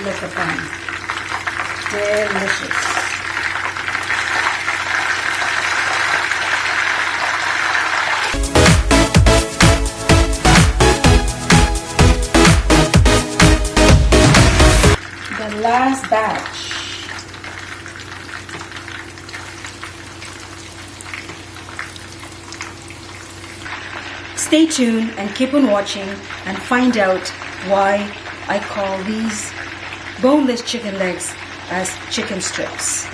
Look at them. Delicious. The last batch. Stay tuned and keep on watching and find out why I call these boneless chicken legs as chicken strips.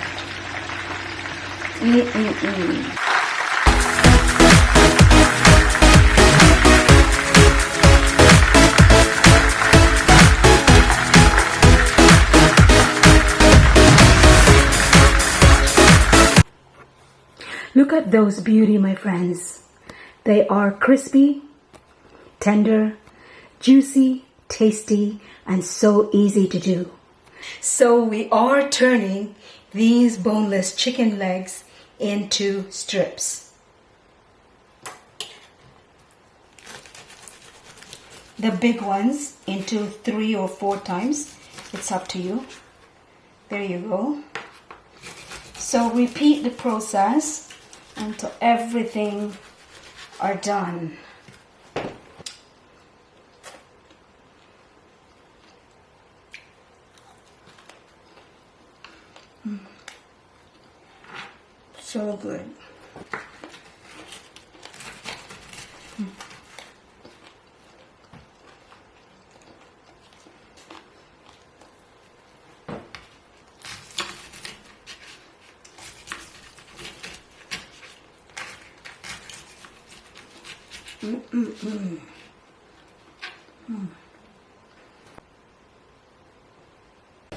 Look at those beauty, my friends. They are crispy, tender, juicy, tasty, and so easy to do. So we are turning these boneless chicken legs into strips. The big ones into 3 or 4 times. It's up to you. There you go. So repeat the process until everything are done. So good.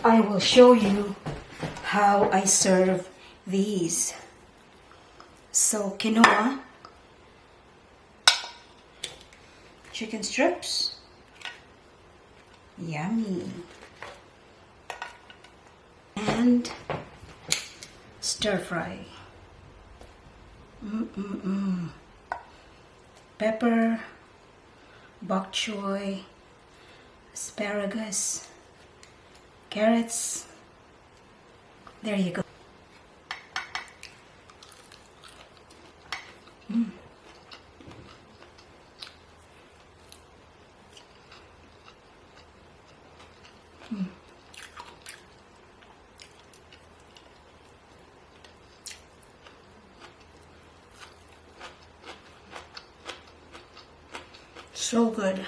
I will show you how I serve these. So quinoa, chicken strips, yummy, and stir fry. Pepper, bok choy, asparagus, carrots. There you go. So good.